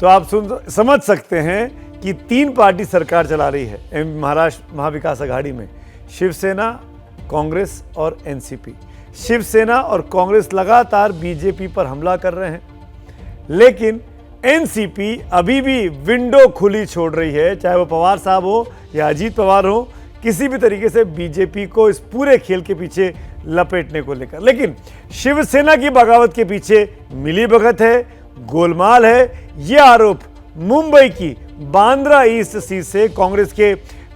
तो आप समझ सकते हैं कि 3 पार्टी सरकार चला रही है महाराष्ट्र महाविकास आघाड़ी में, शिवसेना, कांग्रेस और एनसीपी। शिवसेना और कांग्रेस लगातार बीजेपी पर हमला कर रहे हैं, लेकिन एनसीपी अभी भी विंडो खुली छोड़ रही है, चाहे वो पवार साहब हो या अजीत पवार हो, किसी भी तरीके से बीजेपी को इस पूरे खेल के पीछे लपेटने को लेकर। लेकिन शिवसेना की बगावत के पीछे मिलीभगत है, गोलमाल है, यह आरोप मुंबई की बांद्रा ईस्ट सीट से कांग्रेस के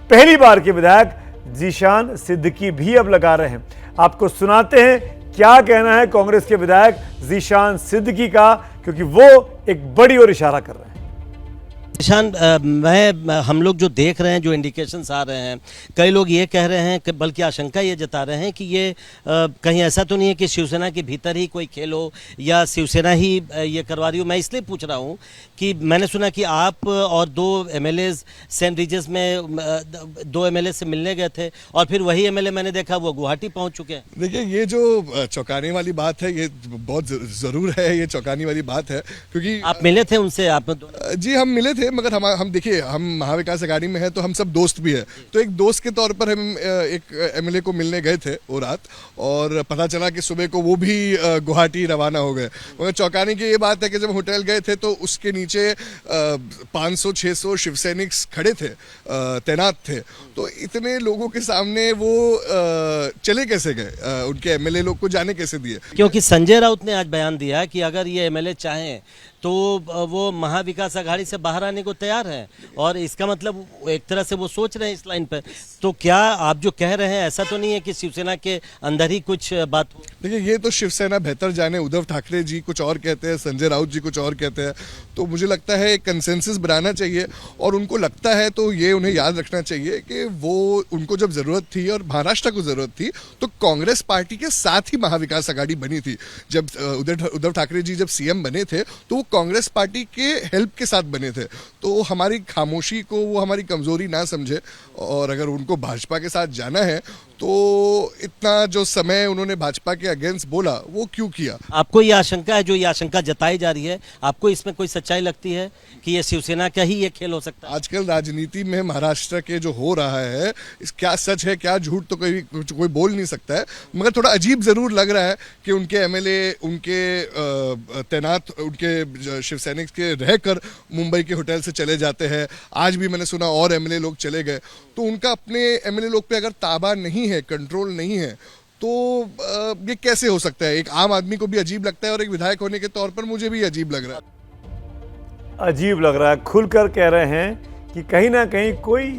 पहली बार के विधायक जीशान सिद्दीकी भी अब लगा रहे हैं। आपको सुनाते हैं क्या कहना है कांग्रेस के विधायक जीशान सिद्दीकी का, क्योंकि वो एक बड़ी ओर इशारा कर रहे हैं। निशान, हम लोग जो देख रहे हैं, जो इंडिकेशंस आ रहे हैं, कई लोग ये कह रहे हैं कि बल्कि आशंका ये जता रहे हैं कि ये कहीं ऐसा तो नहीं है कि शिवसेना के भीतर ही कोई खेल हो या शिवसेना ही ये करवा रही हो। मैं इसलिए पूछ रहा हूँ कि मैंने सुना कि आप और 2 एमएलएज सेंट रिजेस में 2 एमएलए से मिलने गए थे और फिर वही एमएलए मैंने देखा वो गुवाहाटी पहुँच चुके हैं। देखिए, ये जो चौंकाने वाली बात है, ये बहुत ज़रूर है, ये चौंकाने वाली बात है, क्योंकि आप मिले थे उनसे? आप जी हम मिले थे, मगर हम देखिए, हम महाविकास आघाड़ी में हैं तो हम सब दोस्त भी हैं। तो एक दोस्त के तौर पर हम एक एमएलए को मिलने गए थे वो रात, और पता चला कि सुबह को वो भी गुवाहाटी रवाना हो गए। मगर चौंकाने की ये बात है कि जब होटल गए थे तो उसके नीचे 500-600 शिवसैनिक खड़े थे, तैनात थे। तो इतने लोगों के सामने वो चले कैसे गए? उनके एमएलए लोग को जाने कैसे दिए? क्योंकि संजय राउत ने आज बयान दिया कि अगर ये एमएलए चाहें तो वो महाविकास आघाड़ी से बाहर आने को तैयार हैं, और इसका मतलब एक तरह से वो सोच रहे हैं इस लाइन पर। तो क्या आप जो कह रहे हैं ऐसा तो नहीं है कि शिवसेना के अंदर ही कुछ बात हो? देखिए, ये तो शिवसेना बेहतर जाने। उद्धव ठाकरे जी कुछ और कहते हैं, संजय राउत जी कुछ और कहते हैं। तो मुझे लगता है एक कंसेंसस बनाना चाहिए, और उनको लगता है तो ये उन्हें याद रखना चाहिए कि वो उनको जब ज़रूरत थी और महाराष्ट्र को ज़रूरत थी तो कांग्रेस पार्टी के साथ ही महाविकास आघाड़ी बनी थी। जब उद्धव ठाकरे जी जब सीएम बने थे तो वो कांग्रेस पार्टी के हेल्प के साथ बने थे। तो हमारी खामोशी को वो हमारी कमजोरी ना समझे, और अगर उनको भाजपा के साथ जाना है तो इतना जो समय उन्होंने भाजपा के अगेंस्ट बोला वो क्यों किया? आपको ये आशंका है, जो ये आशंका जताई जा रही है, आपको इसमें कोई सच्चाई लगती है कि ये शिवसेना का ही ये खेल हो सकता है? आजकल राजनीति में महाराष्ट्र के जो हो रहा है, इस क्या सच है क्या झूठ तो कोई बोल नहीं सकता है, मगर थोड़ा अजीब जरूर लग रहा है कि उनके एमएलए, उनके तैनात, उनके शिवसैनिक के रहकर मुंबई के होटल से चले जाते हैं। आज भी मैंने सुना और एमएलए लोग चले गए। तो उनका अपने एमएलए लोग पे अगर ताबा नहीं है, कंट्रोल नहीं है, तो ये कैसे हो सकता है? एक आम आदमी को भी अजीब लगता है, और एक विधायक होने के तौर पर मुझे भी अजीब लग रहा है। अजीब लग रहा है, खुलकर कह रहे हैं कि कहीं ना कहीं कोई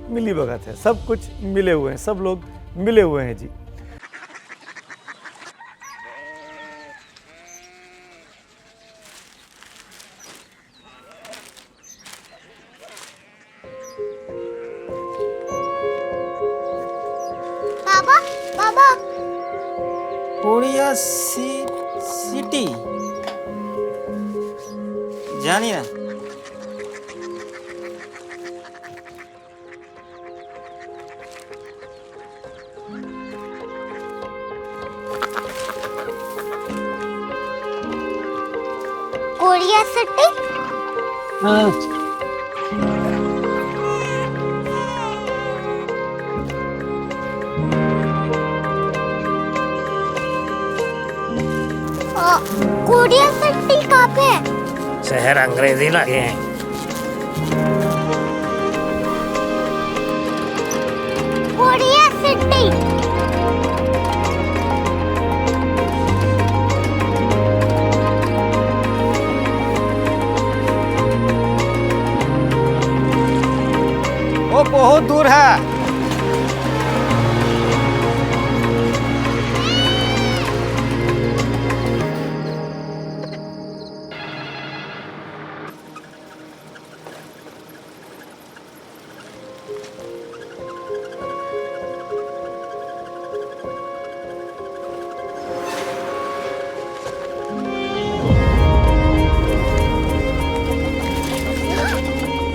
मिलीभगत है, सब कुछ मिले हुए हैं, सब लोग मिले हुए हैं जी। बाबा कोरिया सिटी जानी ना? Korea city? हाँ। कोरिया सिटी कहाँ पे है? शहर अंग्रेजी लगे हैं। Korea city. वो बहुत दूर है।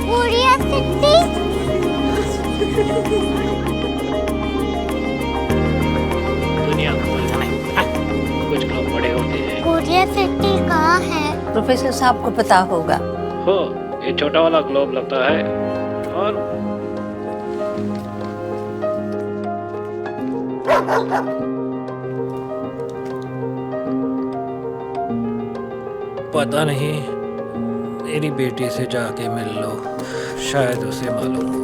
Korea city. दुनिया को कुछ लोग बड़े होते हैं। कोरिया सिटी कहाँ है? प्रोफेसर साहब को पता होगा। हो, ये छोटा वाला ग्लोब लगता है। और पता नहीं, मेरी बेटी से जाके मिल लो, शायद उसे मालूम हो।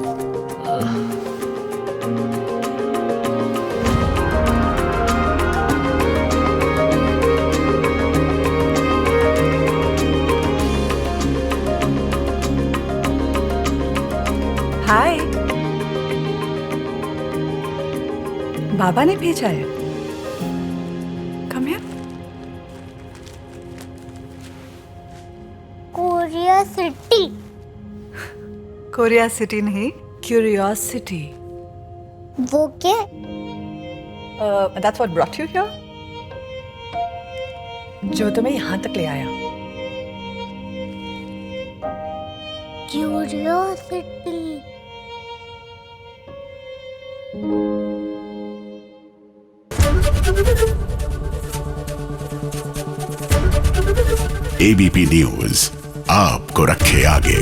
हाय, बाबा ने भेजा है। Come here. Korea city. Korea city नहीं, क्यूरियोसिटी। वो क्या? That's what brought you here. जो तुम्हें यहाँ तक ले आया। क्यूरियोसिटी। एबीपी न्यूज आपको रखे आगे।